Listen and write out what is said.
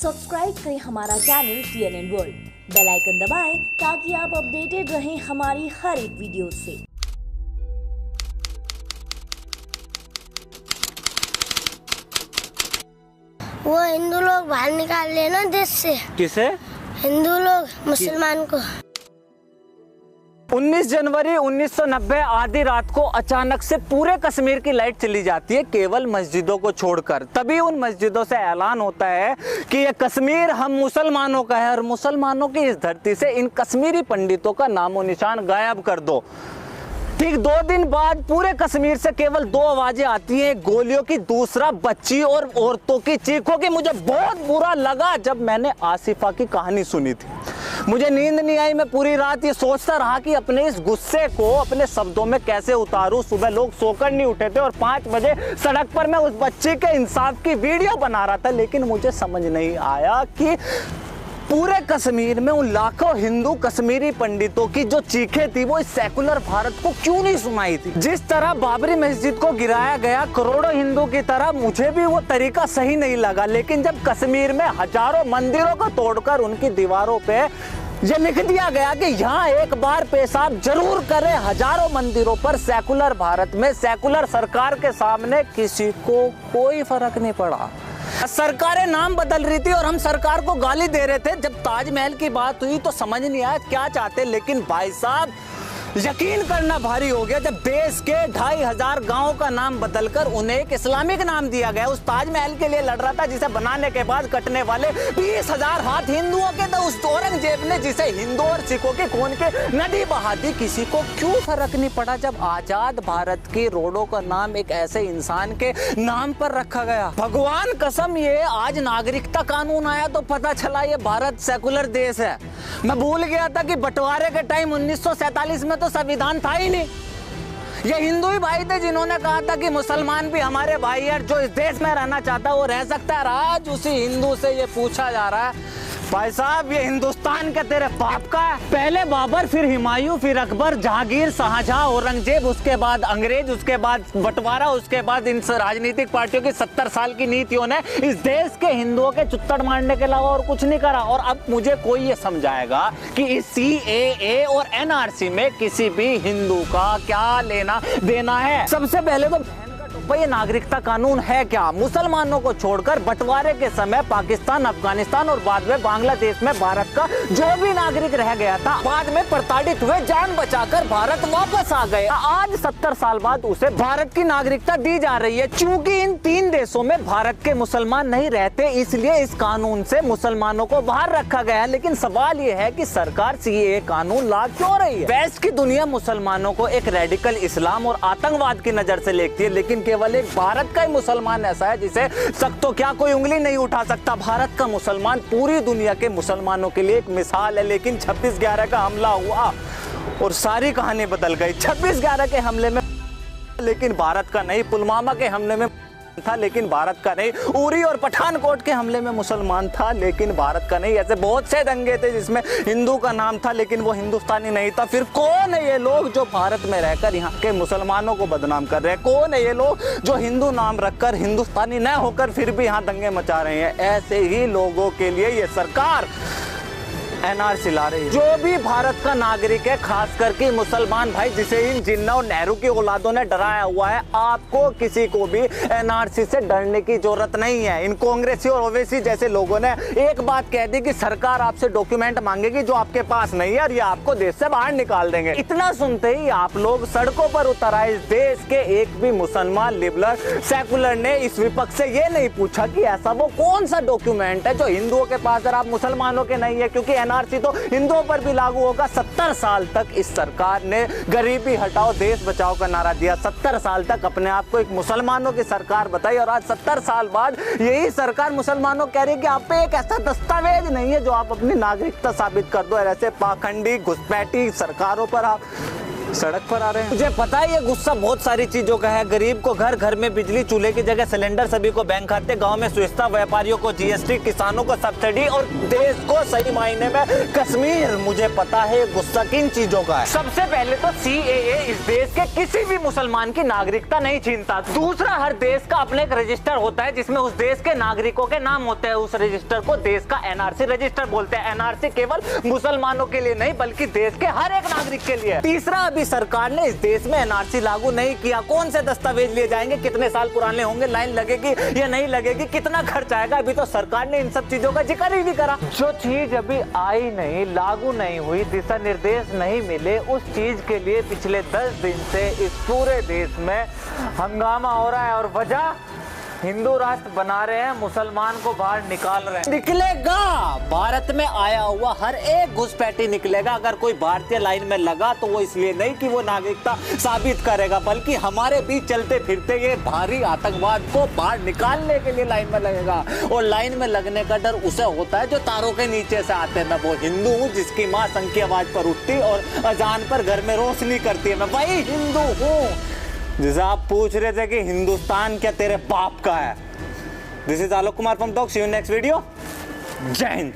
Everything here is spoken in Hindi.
सब्सक्राइब करें हमारा channel TNN world, bell icon दबाएं ताकि आप अपडेटेड रहें हमारी हर एक वीडियो से। वो हिंदू लोग बाहर निकाल लेना देश से। किसे? हिंदू लोग मुसलमान को। 19 जनवरी 1990 आधी रात को अचानक से पूरे कश्मीर की लाइट चली जाती है, केवल मस्जिदों को छोड़कर। तभी उन मस्जिदों से ऐलान होता है कि ये कश्मीर हम मुसलमानों का है और मुसलमानों की इस धरती से इन कश्मीरी पंडितों का नामो निशान गायब कर दो। ठीक 2 दिन बाद पूरे कश्मीर से केवल 2 आवाजें आती हैं, गोलियों की, दूसरा बच्ची और औरतों की चीखों की। मुझे बहुत बुरा लगा जब मैंने आसिफा की कहानी सुनी थी। मुझे नींद नहीं आई, मैं पूरी रात ये सोचता रहा कि अपने इस गुस्से को अपने शब्दों में कैसे उतारूं। सुबह लोग सोकर नहीं उठे थे और 5 बजे सड़क पर मैं उस बच्ची के इंसाफ की वीडियो बना रहा था, लेकिन मुझे समझ नहीं आया कि पूरे कश्मीर में उन लाखों हिंदू कश्मीरी पंडितों की जो चीखें थी वो इस सेकुलर भारत को क्यों नहीं सुनाई थी। जिस तरह बाबरी मस्जिद को गिराया गया करोड़ों हिंदू की तरह, मुझे भी वो तरीका सही नहीं लगा। लेकिन जब कश्मीर में हजारों मंदिरों को तोड़कर उनकी दीवारों पे ये लिख दिया गया कि यहाँ एक बार पेशाब जरूर करें, हजारों मंदिरों पर सेकुलर भारत में सेकुलर सरकार के सामने किसी को कोई फर्क नहीं पड़ा। सरकारें नाम बदल रही थी और हम सरकार को गाली दे रहे थे। जब ताजमहल की बात हुई तो समझ नहीं आया क्या चाहते, लेकिन भाई साहब यकीन करना भारी हो गया जब देश के 2500 गांवों का नाम बदलकर उन्हें एक इस्लामिक नाम दिया गया। उस ताजमहल के लिए लड़ रहा था जिसे बनाने के बाद कटने वाले 20,000 हाथ हिंदुओं के, तो उस औरंगजेब ने जिसे हिंदू और सिखों के खून के नदी बहा दी, किसी को क्यों फर्क नहीं पड़ा जब आजाद भारत की रोडों का नाम एक ऐसे इंसान के नाम पर रखा गया। भगवान कसम, ये आज नागरिकता कानून आया तो पता चला ये भारत सेकुलर देश है। मैं भूल गया था कि बंटवारे के टाइम 1947 में तो संविधान था ही नहीं। ये हिंदू ही भाई थे जिन्होंने कहा था कि मुसलमान भी हमारे भाई है, जो इस देश में रहना चाहता है वो रह सकता है। आज उसी हिंदू से ये पूछा जा रहा है, भाई साहब ये हिंदुस्तान के तेरे बाप का है? पहले बाबर, फिर हुमायूं, फिर अकबर, जहांगीर, शाहजहां, औरंगजेब, उसके बाद अंग्रेज, उसके बाद बंटवारा, उसके बाद इन राजनीतिक पार्टियों की 70 साल की नीतियों ने इस देश के हिंदुओं के चुत्तड़ मारने के अलावा और कुछ नहीं करा। और अब मुझे कोई ये समझाएगा कि इस CAA और NRC में किसी भी हिंदू का क्या लेना देना है? सबसे पहले तो ये नागरिकता कानून है क्या? मुसलमानों को छोड़कर बंटवारे के समय पाकिस्तान, अफगानिस्तान और बाद में बांग्लादेश में भारत का जो भी नागरिक रह गया था, बाद में प्रताड़ित हुए, जान बचाकर भारत वापस आ गए। आज 70 साल बाद उसे भारत की नागरिकता दी जा रही है। चूंकि इन 3 देशों में भारत के मुसलमान नहीं रहते, इसलिए इस कानून से मुसलमानों को बाहर रखा गया है। लेकिन सवाल यह है कि सरकार CAA कानून ला क्यों रही है? वेस्ट की दुनिया मुसलमानों को एक रेडिकल इस्लाम और आतंकवाद की नजर से देखती है, लेकिन केवल एक भारत का ही मुसलमान ऐसा है जिसे सख्त तो क्या कोई उंगली नहीं उठा सकता। भारत का मुसलमान पूरी दुनिया के मुसलमानों के लिए एक मिसाल है। लेकिन 26/11 का हमला हुआ और सारी कहानी बदल गई। 26/11 के हमले में लेकिन भारत का नहीं, पुलवामा के हमले में था लेकिन भारत का नहीं, उरी और पठानकोट के हमले में मुसलमान था लेकिन भारत का नहीं। ऐसे बहुत से दंगे थे जिसमें हिंदू का नाम था लेकिन वो हिंदुस्तानी नहीं था। फिर कौन है ये लोग जो भारत में रहकर यहाँ के मुसलमानों को बदनाम कर रहे हैं? कौन है ये लोग जो हिंदू नाम रखकर हिंदुस्तानी न होकर फिर भी यहाँ दंगे मचा रहे हैं? ऐसे ही लोगों के लिए ये सरकार NRC ला रही है। जो भी भारत का नागरिक है, खास करके मुसलमान भाई जिसे इन जिन्ना और नेहरू की औलादों ने डराया हुआ है, आपको किसी को भी NRC से डरने की जरूरत नहीं है। इन कांग्रेसी और ओवैसी जैसे लोगों ने एक बात कह दी कि सरकार आपसे डॉक्यूमेंट मांगेगी जो आपके पास नहीं है और ये आपको देश से बाहर निकाल देंगे। इतना सुनते ही आप लोग सड़कों पर उतर आए। इस देश के एक भी मुसलमान लिबरल सेकुलर ने इस विपक्ष से ये नहीं पूछा कि ऐसा वो कौन सा डॉक्यूमेंट है जो हिंदुओं के पास और आप मुसलमानों के नहीं है, क्योंकि NRC तो हिंदुओं पर भी लागू होगा। 70 साल तक इस सरकार ने गरीबी हटाओ देश बचाओ का नारा दिया। 70 साल तक अपने आप को एक मुसलमानों की सरकार बताई और आज 70 साल बाद यही सरकार मुसलमानों कह रही है कि आप पे एक ऐसा दस्तावेज नहीं है जो आप अपनी नागरिकता साबित कर दो। ऐसे पाखंडी घुसपैठी सरकारों पर आप सड़क पर आ रहे हैं। मुझे पता है ये गुस्सा बहुत सारी चीजों का है। गरीब को घर घर में बिजली, चूल्हे की जगह सिलेंडर, सभी को बैंक खाते, गांव में सुविधा, व्यापारियों को जीएसटी, किसानों को सब्सिडी और देश को सही मायने में कश्मीर। मुझे पता है ये गुस्सा किन चीजों का है। सबसे पहले तो CAA इस देश के किसी भी मुसलमान की नागरिकता नहीं छीनता। दूसरा, हर देश का अपना एक रजिस्टर होता है जिसमें उस देश के नागरिकों के नाम होते हैं। उस रजिस्टर को देश का NRC रजिस्टर बोलते हैं। NRC केवल मुसलमानों के लिए नहीं बल्कि देश के हर एक नागरिक के लिए। तीसरा, अभी सरकार ने इस देश में NRC लागू नहीं किया। कौन से दस्तावेज लिए जाएंगे, कितने साल पुराने होंगे, लाइन लगेगी या नहीं लगेगी, कितना खर्च आएगा, अभी तो सरकार ने इन सब चीजों का जिक्र ही नहीं करा। जो चीज अभी आई नहीं, लागू नहीं हुई, दिशा निर्देश नहीं मिले, उस चीज के लिए पिछले 10 दिन से इस पूरे देश में हंगामा हो रहा है। और वजह, हिंदू राष्ट्र बना रहे हैं, मुसलमान को बाहर निकाल रहे हैं। निकलेगा, भारत में आया हुआ हर एक घुसपैठी निकलेगा। अगर कोई भारतीय लाइन में लगा तो वो इसलिए नहीं कि वो नागरिकता साबित करेगा, बल्कि हमारे बीच चलते फिरते ये भारी आतंकवाद को बाहर निकालने के लिए लाइन में लगेगा। और लाइन में लगने का डर उसे होता है जो तारों के नीचे से आते हैं। मैं वो हिंदू हूँ जिसकी माँ संघ की आवाज पर उठती और अजान पर घर में रोशनी करती है। मैं वही हिंदू हूँ जिसे आप पूछ रहे थे कि हिंदुस्तान क्या तेरे बाप का है। This is Alok Kumar from talk. See you next video. जय हिंद।